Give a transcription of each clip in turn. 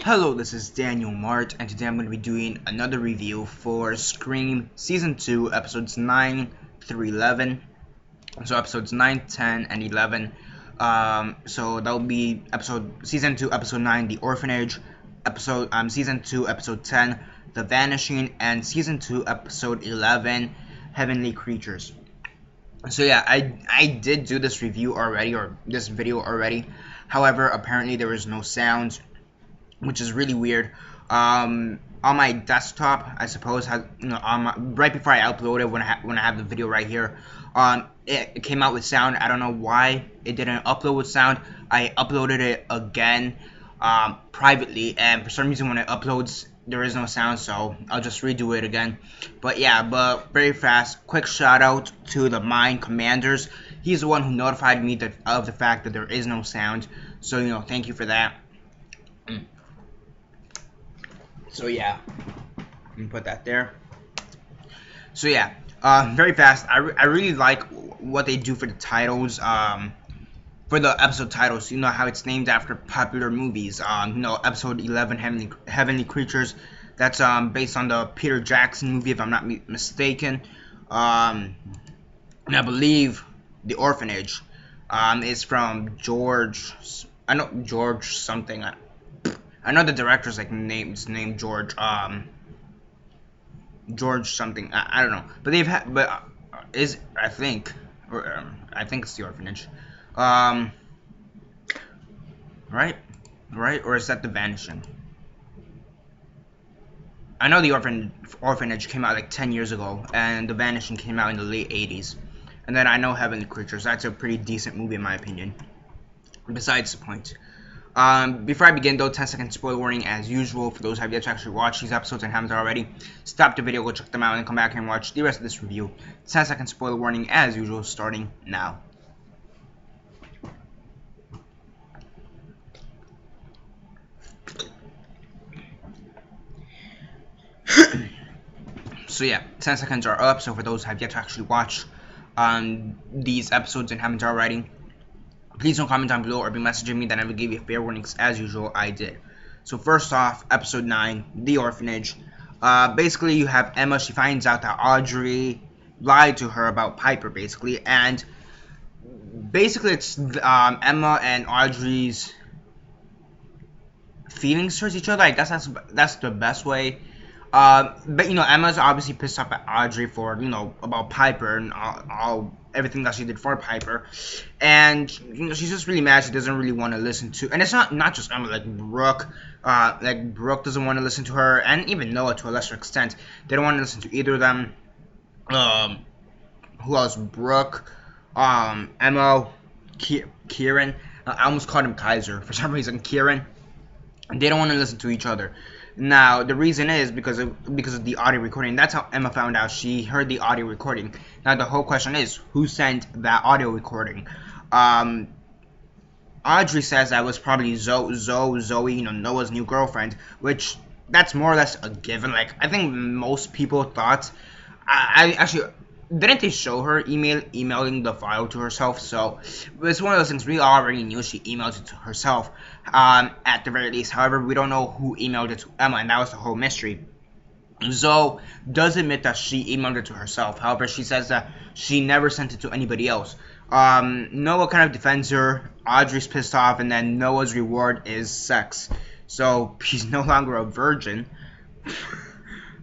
Hello, this is Daniel Mart, and today I'm going to be doing another review for Scream Season 2, Episodes 9 through 11. So Episodes 9, 10, and 11. So that will be Season 2, Episode 9, The Orphanage, Season 2, Episode 10, The Vanishing, and Season 2, Episode 11, Heavenly Creatures. So yeah, I did do this review already, or this video already. However, apparently there was no sound, which is really weird. On my desktop, I suppose, right before I upload it, when I have the video right here, it came out with sound. I don't know why it didn't upload with sound. I uploaded it again privately, and for some reason when it uploads, there is no sound, so I'll just redo it again. But yeah, very fast, quick shout out to the Mine Commanders. He's the one who notified me of the fact that there is no sound, so thank you for that. So yeah, let me put that there. So yeah, very fast. I really like what they do for the titles. For the episode titles, how it's named after popular movies. Episode 11, Heavenly Creatures. That's based on the Peter Jackson movie, if I'm not mistaken. And I believe The Orphanage is from George. I know George something. I know the director's named George. George something. I don't know. But I think it's The Orphanage. Right, or is that The Vanishing? I know The Orphanage came out like 10 years ago, and The Vanishing came out in the late 80s. And then I know Heavenly Creatures. That's a pretty decent movie in my opinion. Besides the point. Before I begin though, 10-second spoiler warning as usual. For those who have yet to actually watch these episodes and haven't already, stop the video, go check them out, and come back here and watch the rest of this review. 10-second spoiler warning as usual, starting now. So yeah, 10 seconds are up, so for those who have yet to actually watch these episodes and haven't already, please don't comment down below or be messaging me, then I will give you fair warnings as usual. I did. So first off, episode 9, The Orphanage. Basically you have Emma. She finds out that Audrey lied to her about Piper, basically, and basically it's Emma and Audrey's feelings towards each other. I guess that's the best way. But Emma's obviously pissed off at Audrey for about Piper and everything that she did for Piper, and she's just really mad. She doesn't really want to listen to, and it's not just Emma, like Brooke. Brooke doesn't want to listen to her, and even Noah to a lesser extent. They don't want to listen to either of them. Who else? Brooke, Emma, Kieran. I almost called him Kaiser for some reason. Kieran. They don't want to listen to each other. Now, the reason is because of the audio recording. That's how Emma found out. She heard the audio recording. Now, the whole question is, who sent that audio recording? Audrey says that was probably Zoe, Noah's new girlfriend, which that's more or less a given. Like, I think most people thought. I actually didn't they show her emailing the file to herself? So it's one of those things we already knew she emailed it to herself, at the very least. However, we don't know who emailed it to Emma, and that was the whole mystery. Zoe does admit that she emailed it to herself. However, she says that she never sent it to anybody else. Noah kind of defends her. Audrey's pissed off, and then Noah's reward is sex. So he's no longer a virgin.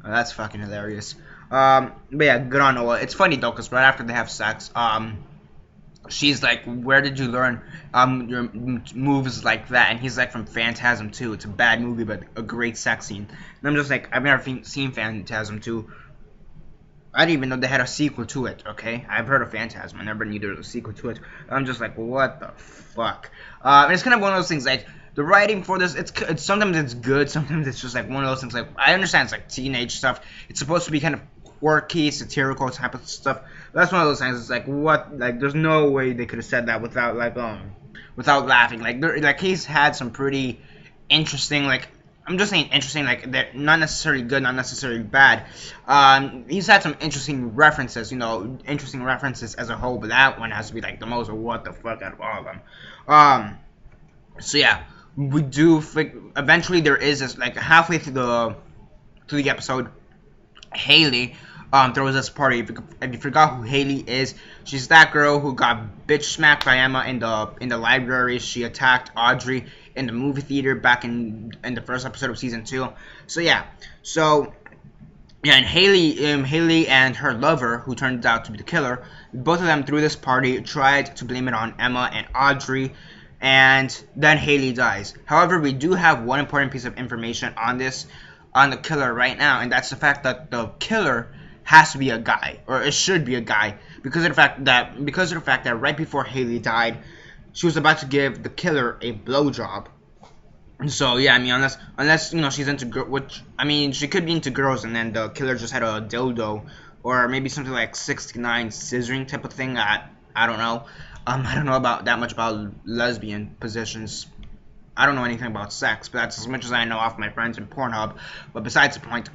That's fucking hilarious. But yeah, good on Noah. It's funny though, because right after they have sex, she's like, where did you learn your moves like that? And he's like, from Phantasm 2. It's a bad movie, but a great sex scene. And I'm just like, I've never seen Phantasm 2. I didn't even know they had a sequel to it, okay? I've heard of Phantasm. I never knew there was a sequel to it. I'm just like, what the fuck? And it's kind of one of those things, like, the writing for this, it's sometimes it's good, sometimes it's just like one of those things, like, I understand it's like teenage stuff. It's supposed to be kind of quirky, satirical type of stuff. But that's one of those things. It's like, what? Like, there's no way they could have said that without without laughing. Like he's had some pretty interesting, like, I'm just saying interesting, like, they're not necessarily good, not necessarily bad. He's had some interesting references, interesting references as a whole, but that one has to be like the most what the fuck out of all of them. So yeah, we do eventually there is this, like, halfway through the episode, Haley throws this party. If you forgot who Haley is, she's that girl who got bitch smacked by Emma in the library. She attacked Audrey in the movie theater back in the first episode of season 2. So yeah, and Haley and her lover, who turned out to be the killer, both of them through this party tried to blame it on Emma and Audrey, and then Haley dies. However, we do have one important piece of information on the killer right now, and that's the fact that the killer has to be a guy, or it should be a guy, because of the fact that right before Haley died, she was about to give the killer a blowjob. And so yeah, I mean, unless she's into which, I mean, she could be into girls, and then the killer just had a dildo, or maybe something like 69 scissoring type of thing. I don't know. I don't know about that much about lesbian positions. I don't know anything about sex, but that's as much as I know off my friends in Pornhub. But besides the point,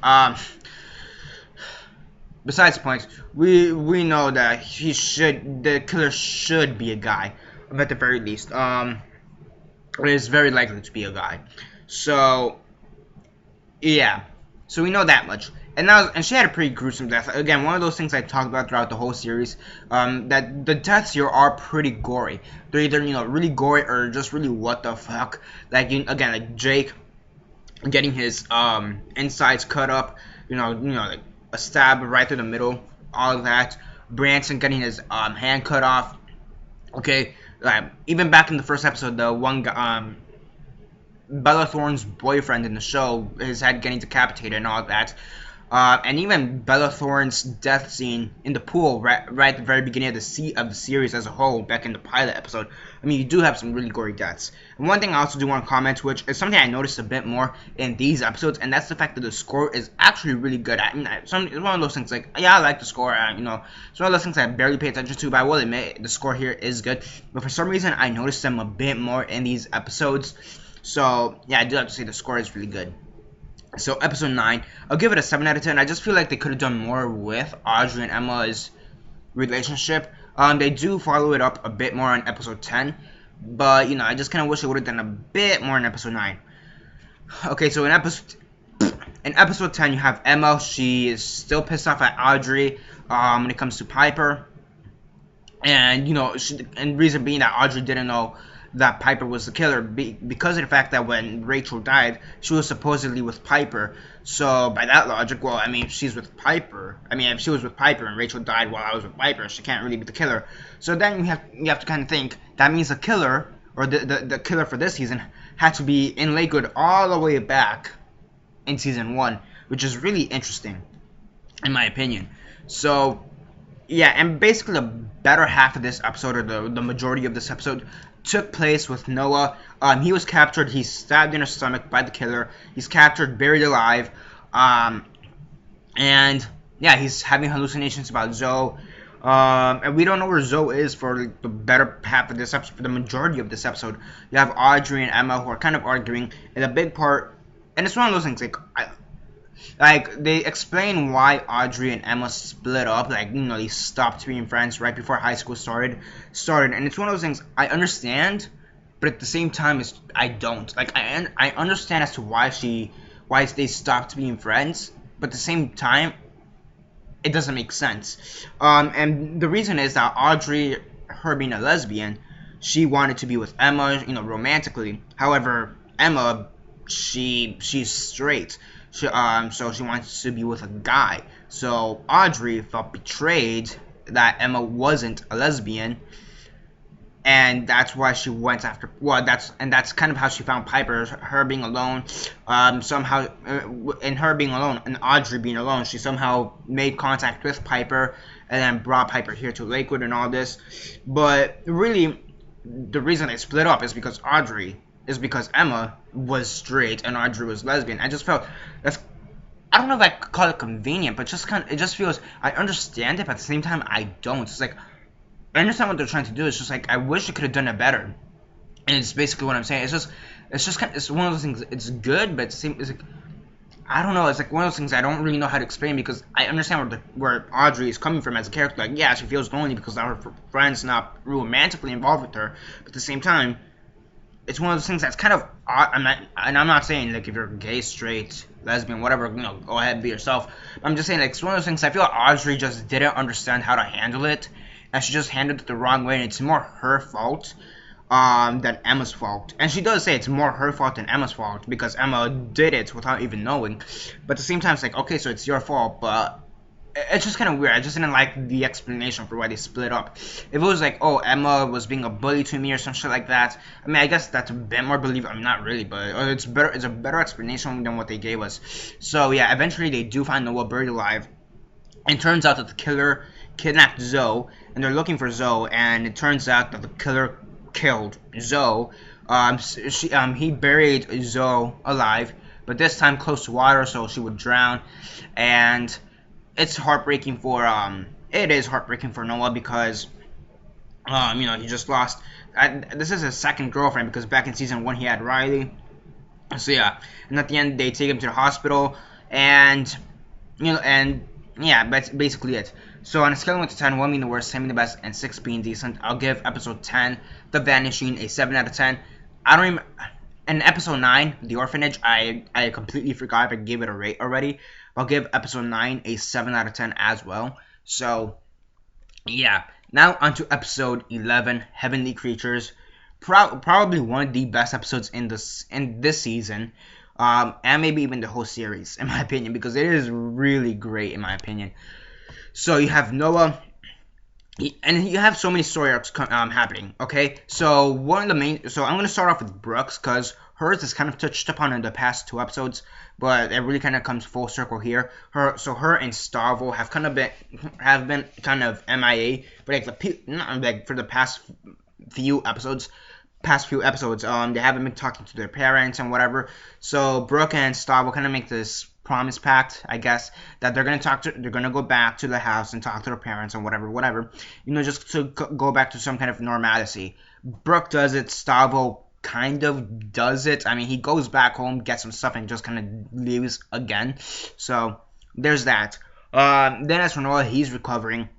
we know that the killer should be a guy, at the very least. It is very likely to be a guy. So yeah, so we know that much. And she had a pretty gruesome death. Again, one of those things I talked about throughout the whole series, that the deaths here are pretty gory. They're either, really gory or just really what the fuck. Like, again, like Jake getting his insides cut up, like a stab right through the middle, all of that. Branson getting his hand cut off. Okay, even back in the first episode, the one guy, Bella Thorne's boyfriend in the show, his head getting decapitated and all that. And even Bella Thorne's death scene in the pool right at the very beginning of the series as a whole, back in the pilot episode. I mean, you do have some really gory deaths. And one thing I also do want to comment, which is something I noticed a bit more in these episodes, and that's the fact that the score is actually really good. I mean, it's one of those things, like, yeah, I like the score, it's one of those things I barely pay attention to, but I will admit the score here is good. But for some reason, I noticed them a bit more in these episodes. So yeah, I do have to say the score is really good. So episode 9, I'll give it a 7 out of 10. I just feel like they could have done more with Audrey and Emma's relationship. They do follow it up a bit more on episode 10, but I just kind of wish they would have done a bit more in episode 9. Okay, so in episode 10, you have Emma. She is still pissed off at Audrey when it comes to Piper, and and reason being that Audrey didn't know that Piper was the killer because of the fact that when Rachel died, she was supposedly with Piper. So by that logic, well, I mean, if she was with Piper and Rachel died while I was with Piper, she can't really be the killer. So then you have to kind of think that means the killer, or the killer for this season, had to be in Lakewood all the way back in season 1, which is really interesting, in my opinion. So yeah, and basically the better half of this episode, or the majority of this episode, took place with Noah. He was captured. He's stabbed in the stomach by the killer. He's captured, buried alive, and yeah, he's having hallucinations about Zoe. And we don't know where Zoe is for the better half of this episode. For the majority of this episode, you have Audrey and Emma who are kind of arguing, and a big part. And it's one of those things, like they explain why Audrey and Emma split up, they stopped being friends right before high school started, and it's one of those things I understand, but at the same time, I don't. Like, I understand as to why they stopped being friends, but at the same time, it doesn't make sense. And the reason is that Audrey, her being a lesbian, she wanted to be with Emma, romantically. However, Emma, she's straight. So she wants to be with a guy. So Audrey felt betrayed that Emma wasn't a lesbian, and that's why she went after. Well, that's kind of how she found Piper. Her being alone, somehow, in her being alone and Audrey being alone, she somehow made contact with Piper and then brought Piper here to Lakewood and all this. But really, the reason they split up is because Emma was straight and Audrey was lesbian. I just felt I don't know if I could call it convenient, but it just feels, I understand it, but at the same time I don't. It's like, I understand what they're trying to do. It's just like, I wish they could have done it better. And it's basically what I'm saying. It's one of those things. It's good, but it's like, I don't know. It's like one of those things I don't really know how to explain, because I understand where Audrey is coming from as a character. Like, yeah, she feels lonely because her friends not romantically involved with her, but at the same time, it's one of those things that's kind of odd. I'm not saying like if you're gay, straight, lesbian, whatever, go ahead, be yourself. I'm just saying like it's one of those things. I feel like Audrey just didn't understand how to handle it, and she just handled it the wrong way, and it's more her fault than Emma's fault. And she does say it's more her fault than Emma's fault because Emma did it without even knowing. But at the same time, it's like, okay, so it's your fault, but it's just kind of weird. I just didn't like the explanation for why they split up. If it was like, oh, Emma was being a bully to me or some shit like that, I mean, I guess that's a bit more believable. I mean, not really, but it's better. It's a better explanation than what they gave us. So yeah, eventually they do find Noah buried alive, and it turns out that the killer kidnapped Zoe, and they're looking for Zoe, and it turns out that the killer killed Zoe. He buried Zoe alive, but this time close to water, so she would drown, and it's heartbreaking for it is heartbreaking for Noah because he just lost. This is his second girlfriend because back in season 1 he had Riley. So yeah, and at the end they take him to the hospital, and yeah, that's basically it. So on a scale of 1 to 10, 1 being the worst, 10 being the best, and 6 being decent, I'll give episode 10, The Vanishing, a 7 out of 10. I don't remember. In episode 9, The Orphanage, I completely forgot if I gave it a rate already. I'll give episode 9 a 7 out of 10 as well. So, yeah. Now on to episode 11, Heavenly Creatures. Probably one of the best episodes in this season. And maybe even the whole series, in my opinion, because it is really great, in my opinion. So you have Noah, and you have so many story arcs happening. Okay, so I'm gonna start off with Brooks because hers is kind of touched upon in the past 2 episodes, but it really kind of comes full circle here. Her and Stavo have been kind of MIA for for the past few episodes. They haven't been talking to their parents and whatever. So Brooke and Stavo kind of make this promise pact, I guess, that they're gonna go back to the house and talk to their parents and whatever, just to go back to some kind of normalcy. Brooke does it, Stavo kind of does it. I mean, he goes back home, gets some stuff, and just kind of leaves again. So there's that. Then as for Noah, he's recovering,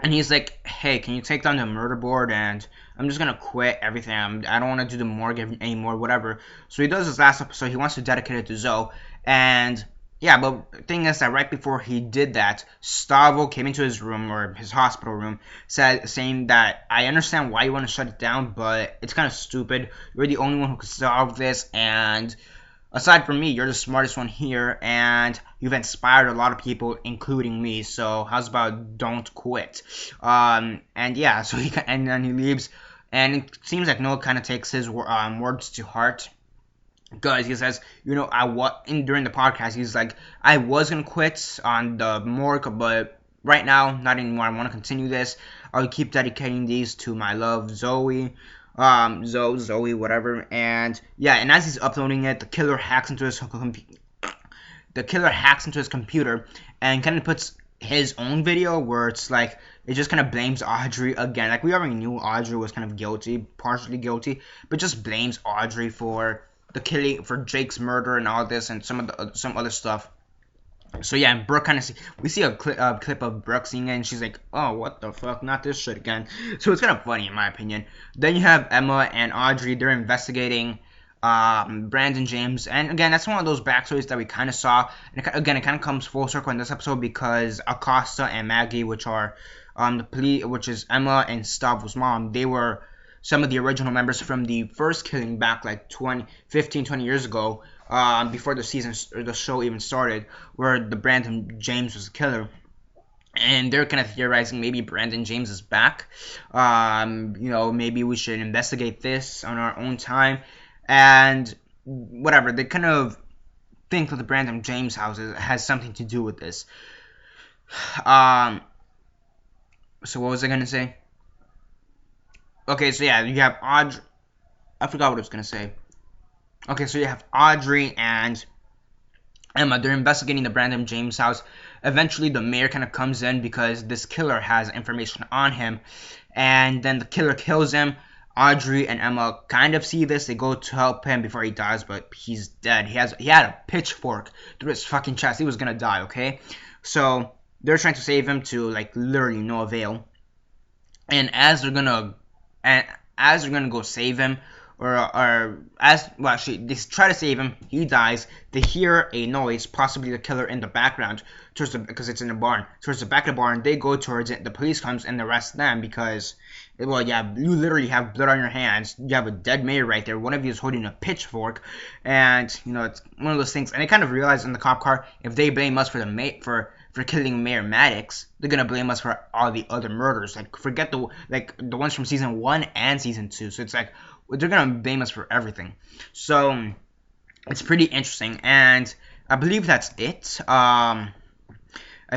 and he's like, hey, can you take down the murder board, and I'm just gonna quit everything. I don't want to do the morgue anymore, whatever. So he does his last episode. He wants to dedicate it to Zoe, and yeah, but the thing is that right before he did that, Stavo came into his room, or his hospital room, saying that I understand why you want to shut it down, but it's kind of stupid. You're the only one who can solve this, and aside from me, you're the smartest one here, and you've inspired a lot of people, including me. So how's about don't quit? And yeah, so and then he leaves, and it seems like Noah kind of takes his words to heart. Because he says, during the podcast, he's like, I was going to quit on the morgue, but right now, not anymore. I want to continue this. I'll keep dedicating these to my love, Zoe, whatever. And yeah, and as he's uploading it, the killer hacks into his computer and kind of puts his own video where it's like, it just kind of blames Audrey again. Like, we already knew Audrey was kind of partially guilty, but just blames Audrey for the killing, for Jake's murder and all this, and some other stuff. So yeah, and Brooke we see a clip of Brooke seeing it, and she's like, oh, what the fuck, not this shit again. So it's kind of funny in my opinion. Then you have Emma and Audrey. They're investigating Brandon James, and again, that's one of those backstories that we kind of saw. And again, it kind of comes full circle in this episode because Acosta and Maggie, which are which is Emma and Stavo's mom, they were some of the original members from the first killing back like 20 years ago, before the show even started, where the Brandon James was the killer. And they're kind of theorizing maybe Brandon James is back. Maybe we should investigate this on our own time. And whatever, they kind of think that the Brandon James house has something to do with this. So what was I going to say? Okay, so yeah, you have Audrey. I forgot what I was going to say. Okay, so you have Audrey and Emma. They're investigating the Brandon James house. Eventually, the mayor kind of comes in because this killer has information on him. And then the killer kills him. Audrey and Emma kind of see this. They go to help him before he dies, but he's dead. He had a pitchfork through his fucking chest. He was going to die, okay? So they're trying to save him to, like, literally no avail. And as they're gonna go save him, or as well, they try to save him. He dies. They hear a noise, possibly the killer in the background, because it's in the barn. Towards the back of the barn, they go towards it. The police comes and arrest them because, well, yeah, you literally have blood on your hands. You have a dead mayor right there. One of you is holding a pitchfork, and it's one of those things. And they kind of realize in the cop car, if they blame us for the for killing Mayor Maddox, they're gonna blame us for all the other murders. Like, forget the ones from season 1 and season 2. So it's like they're gonna blame us for everything. So it's pretty interesting, and I believe that's it. I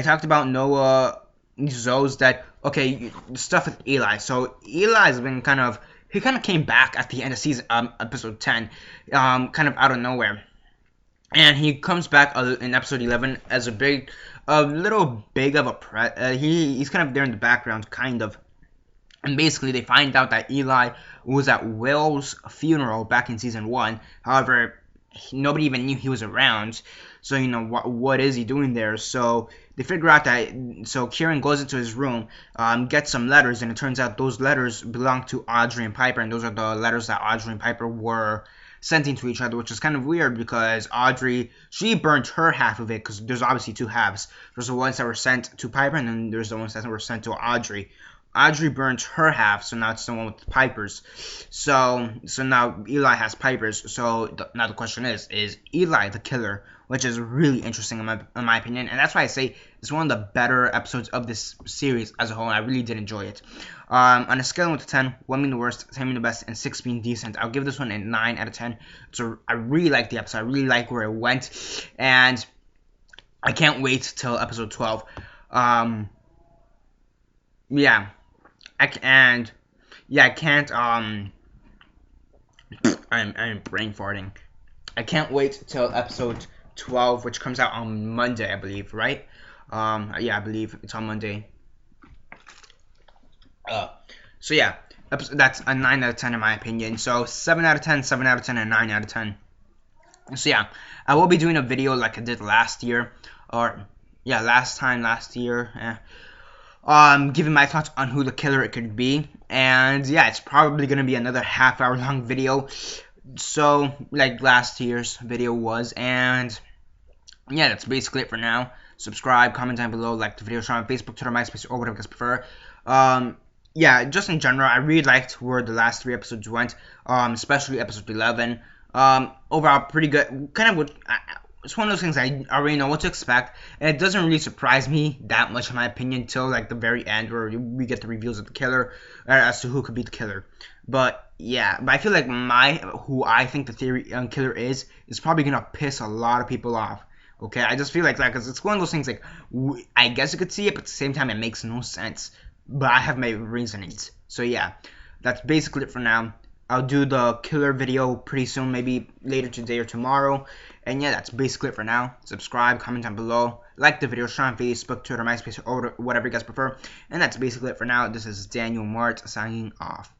talked about Noah, Zoe's that. Okay, the stuff with Eli. So Eli's been he kind of came back at the end of season episode 10, kind of out of nowhere. And he comes back in episode 11 as a little big of a he's kind of there in the background, kind of. And basically, they find out that Eli was at Will's funeral back in season 1. However, nobody even knew he was around. So, what is he doing there? So they figure out that. So Kieran goes into his room, gets some letters, and it turns out those letters belong to Audrey and Piper, and those are the letters that Audrey and Piper were sending to each other, which is kind of weird because Audrey, she burnt her half of it, because there's obviously two halves. There's the ones that were sent to Piper, and then there's the ones that were sent to Audrey. Audrey burnt her half, so now it's the one with Piper's. So now Eli has Piper's. So now the question is Eli the killer? Which is really interesting in my opinion, and that's why I say it's one of the better episodes of this series as a whole. And I really did enjoy it. On a scale of 1 to 10, 1 being the worst, 10 being the best, and 6 being decent, I'll give this one a 9 out of 10. So I really like the episode. I really like where it went, and I can't wait till episode 12. Yeah. I can't. I'm brain farting. I can't wait till episode 12, which comes out on Monday, I believe, right? Yeah, I believe it's on Monday. So yeah, that's a 9 out of 10 in my opinion. So 7 out of 10, 7 out of 10, and 9 out of 10. So yeah, I will be doing a video like I did last year, last year. Giving my thoughts on who the killer it could be, and yeah, it's probably gonna be another half-hour long video, so like last year's video was. And yeah, that's basically it for now. Subscribe, comment down below, like the video, share on Facebook, Twitter, MySpace, or whatever you guys prefer. Yeah, just in general, I really liked where the last 3 episodes went, especially episode 11. Overall, pretty good. It's one of those things I already know what to expect, and it doesn't really surprise me that much, in my opinion, till like the very end where we get the reveals of the killer, as to who could be the killer. But yeah, I feel like who I think the theory killer is probably gonna piss a lot of people off. Okay, I just feel like that because it's one of those things like I guess you could see it, but at the same time it makes no sense. But I have my reasonings. So yeah, that's basically it for now. I'll do the killer video pretty soon, maybe later today or tomorrow. And yeah, that's basically it for now. Subscribe, comment down below, like the video, share on Facebook, Twitter, MySpace, or whatever you guys prefer. And that's basically it for now. This is Daniel Mart signing off.